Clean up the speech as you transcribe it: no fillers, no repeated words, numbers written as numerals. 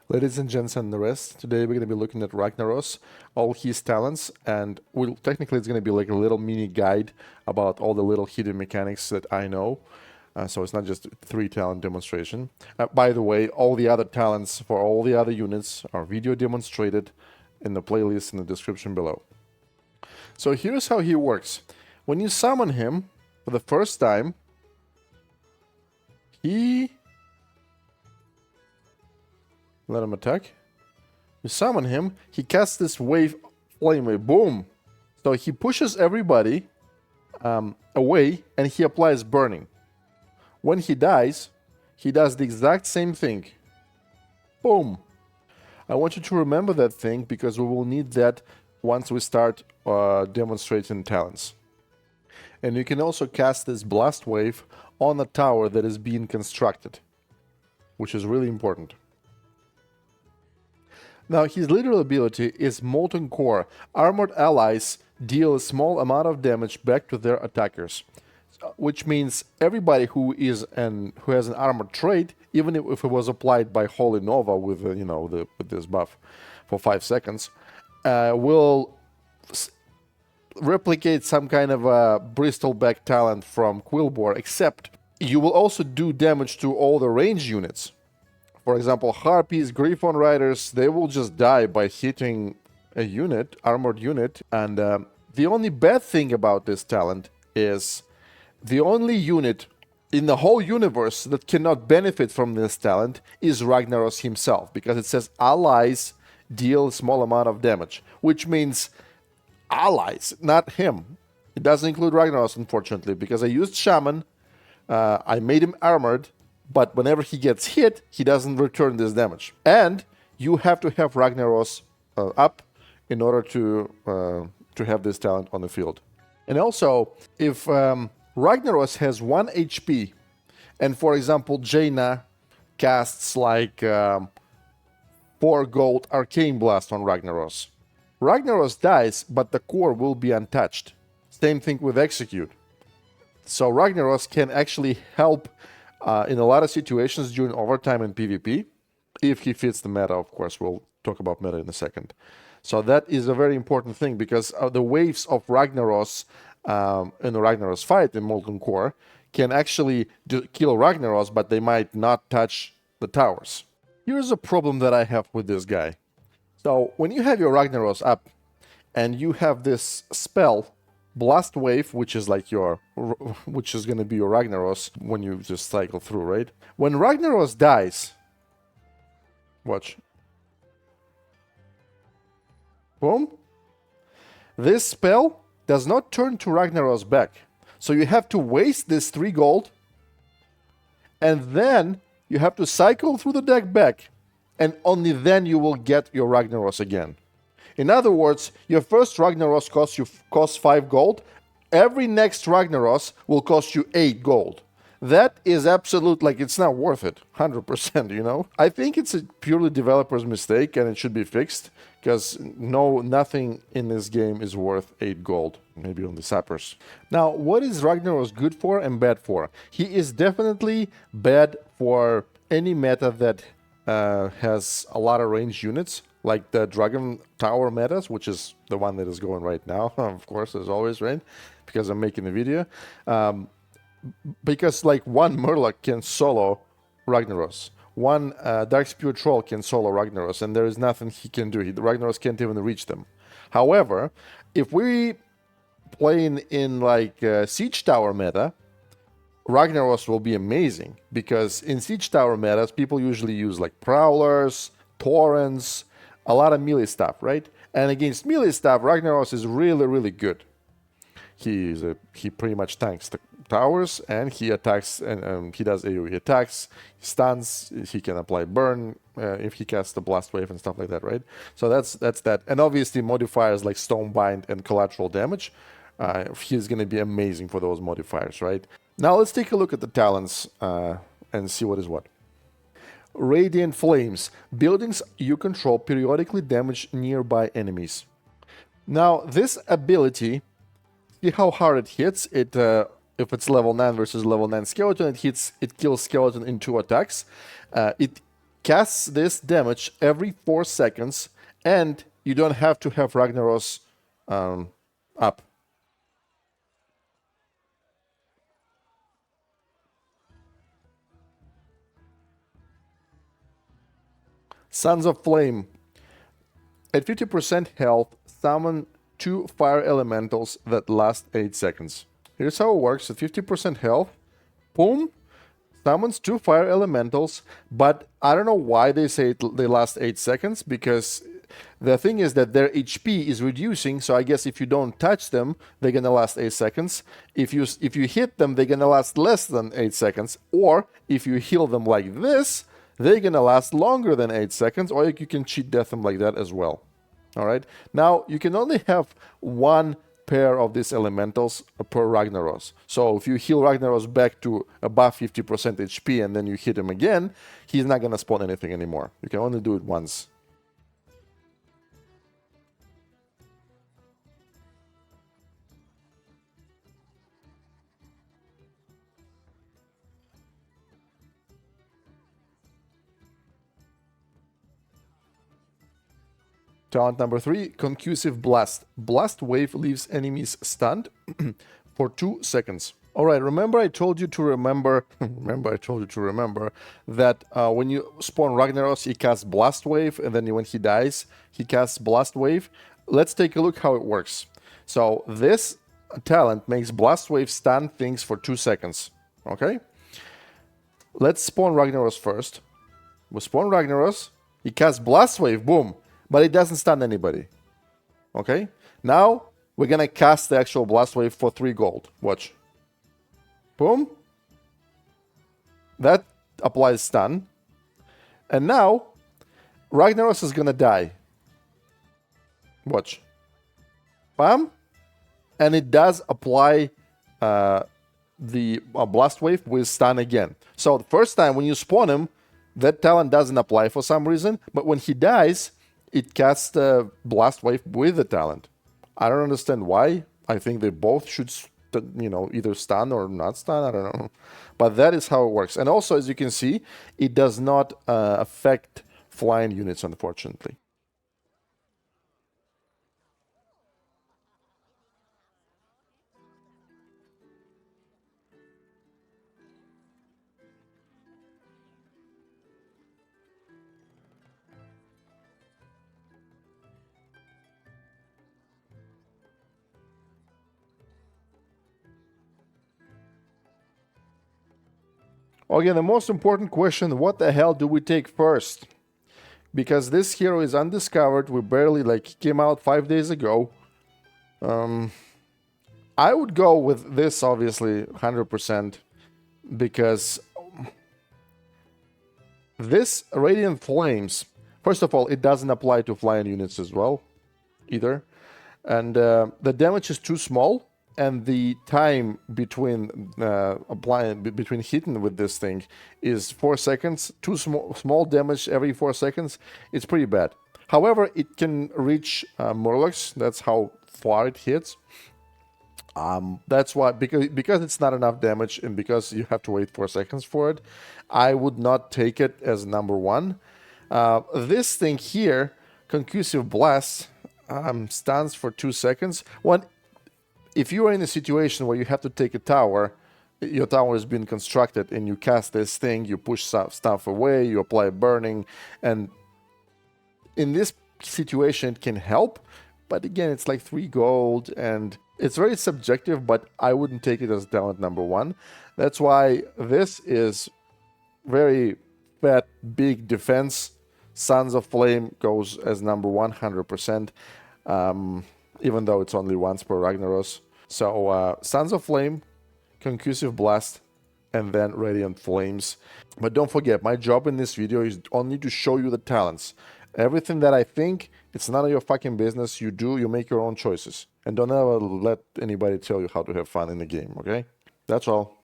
Ladies and gents and the rest, today we're going to be looking at Ragnaros, all his talents, and technically it's going to be like a little mini guide about all the little hidden mechanics that I know. So it's not just 3 talent demonstration. By the way, all the other talents for all the other units are video demonstrated in the playlist in the description below. So here's how he works. When you summon him for the first time, let him attack. You summon him, he casts this flame wave, boom! So he pushes everybody away and he applies burning. When he dies, he does the exact same thing. Boom! I want you to remember that thing because we will need that once we start demonstrating talents. And you can also cast this blast wave on a tower that is being constructed, which is really important. Now, his literal ability is Molten Core. Armored allies deal a small amount of damage back to their attackers, which means everybody who has an armored trait, even if it was applied by Holy Nova with with this buff for 5 seconds, will replicate some kind of a Bristleback talent from Quillbore, except you will also do damage to all the range units. For example, Harpies, Griffon Riders, they will just die by hitting a unit, armored unit. And the only bad thing about this talent is the only unit in the whole universe that cannot benefit from this talent is Ragnaros himself, because it says allies deal a small amount of damage, which means allies, not him. It doesn't include Ragnaros, unfortunately, because I used Shaman, I made him armored, but whenever he gets hit, he doesn't return this damage. And you have to have Ragnaros up in order to have this talent on the field. And also, if Ragnaros has 1 HP, and for example, Jaina casts like 4 gold Arcane Blast on Ragnaros, Ragnaros dies, but the core will be untouched. Same thing with Execute. So Ragnaros can actually help in a lot of situations during overtime and PvP, if he fits the meta, of course. We'll talk about meta in a second. So that is a very important thing, because the waves of Ragnaros in the Ragnaros fight in Molten Core can actually kill Ragnaros, but they might not touch the towers. Here's a problem that I have with this guy. So when you have your Ragnaros up and you have this spell, Blast Wave, which is going to be your Ragnaros when you just cycle through, right? When Ragnaros dies, watch. Boom. This spell does not turn to Ragnaros back. So you have to waste this 3 gold, and then you have to cycle through the deck back, and only then you will get your Ragnaros again. In other words, your first Ragnaros costs 5 gold. Every next Ragnaros will cost you 8 gold. That is absolute, it's not worth it, 100%, you know? I think it's a purely developer's mistake and it should be fixed, because nothing in this game is worth 8 gold, maybe only sappers. Now, what is Ragnaros good for and bad for? He is definitely bad for any meta that has a lot of ranged units, like the Dragon Tower metas, which is the one that is going right now, of course, as always, right? Because I'm making the video. Because one Murloc can solo Ragnaros. One Darkspear Troll can solo Ragnaros, and there is nothing he can do. Ragnaros can't even reach them. However, if we play in Siege Tower meta, Ragnaros will be amazing, because in Siege Tower metas, people usually use Prowlers, Torrents, a lot of melee stuff, right? And against melee stuff, Ragnaros is really, really good. He pretty much tanks the towers, and he attacks, and he does AoE attacks, he stuns, he can apply burn if he casts the blast wave and stuff like that, right? So that's that. And obviously modifiers like Stonebind and collateral damage, he's going to be amazing for those modifiers, right? Now let's take a look at the talents and see what is what. Radiant Flames. Buildings you control periodically damage nearby enemies. Now, this ability, see how hard it hits? If it's level 9 versus level 9 skeleton, it kills skeleton in 2 attacks. It casts this damage every 4 seconds, and you don't have to have Ragnaros up. Sons of Flame. At 50% health, summon 2 fire elementals that last 8 seconds. Here's how it works. At 50% health, boom, summons 2 fire elementals, but I don't know why they say they last 8 seconds, because the thing is that their HP is reducing, so I guess if you don't touch them, they're gonna last 8 seconds. If you hit them, they're gonna last less than 8 seconds, or if you heal them like this, they're gonna last longer than 8 seconds, or you can cheat death them like that as well. Alright, now you can only have one pair of these elementals per Ragnaros. So if you heal Ragnaros back to above 50% HP and then you hit him again, he's not gonna spawn anything anymore. You can only do it once. Talent number 3, Concussive Blast. Blast wave leaves enemies stunned for 2 seconds. Alright, remember I told you to remember that when you spawn Ragnaros, he casts Blast Wave, and then when he dies, he casts Blast Wave. Let's take a look how it works. So this talent makes Blast Wave stun things for 2 seconds. Okay? Let's spawn Ragnaros first. We spawn Ragnaros, he casts Blast Wave, boom. But it doesn't stun anybody. Okay? Now, we're gonna cast the actual Blast Wave for 3 gold. Watch. Boom. That applies stun. And now, Ragnaros is gonna die. Watch. Bam. And it does apply the Blast Wave with stun again. So the first time when you spawn him, that talent doesn't apply for some reason. But when he dies, it casts the Blast Wave with the talent. I don't understand why. I think they both should, either stun or not stun. I don't know. But that is how it works. And also, as you can see, it does not affect flying units, unfortunately. Again, the most important question, what the hell do we take first? Because this hero is undiscovered, we barely, came out 5 days ago. I would go with this, obviously, 100%, because this Radiant Flames, first of all, it doesn't apply to flying units as well, either. And the damage is too small, and the time between between hitting with this thing is 4 seconds. Too small damage every 4 seconds. It's pretty bad. However, it can reach Murlocs. That's how far it hits. That's why, because it's not enough damage and because you have to wait 4 seconds for it, I would not take it as number 1. This thing here, Concussive Blast, stuns for 2 seconds. If you are in a situation where you have to take a tower, your tower has been constructed and you cast this thing, you push stuff away, you apply burning, and in this situation it can help, but again, it's like 3 gold and it's very subjective, but I wouldn't take it as talent number 1. That's why this is very fat, big defense. Sons of Flame goes as number 100%, even though it's only once per Ragnaros. So Sons of Flame, Concussive Blast, and then Radiant Flames. But don't forget, my job in this video is only to show you the talents. Everything that I think, it's none of your fucking business. You make your own choices. And don't ever let anybody tell you how to have fun in the game, okay? That's all.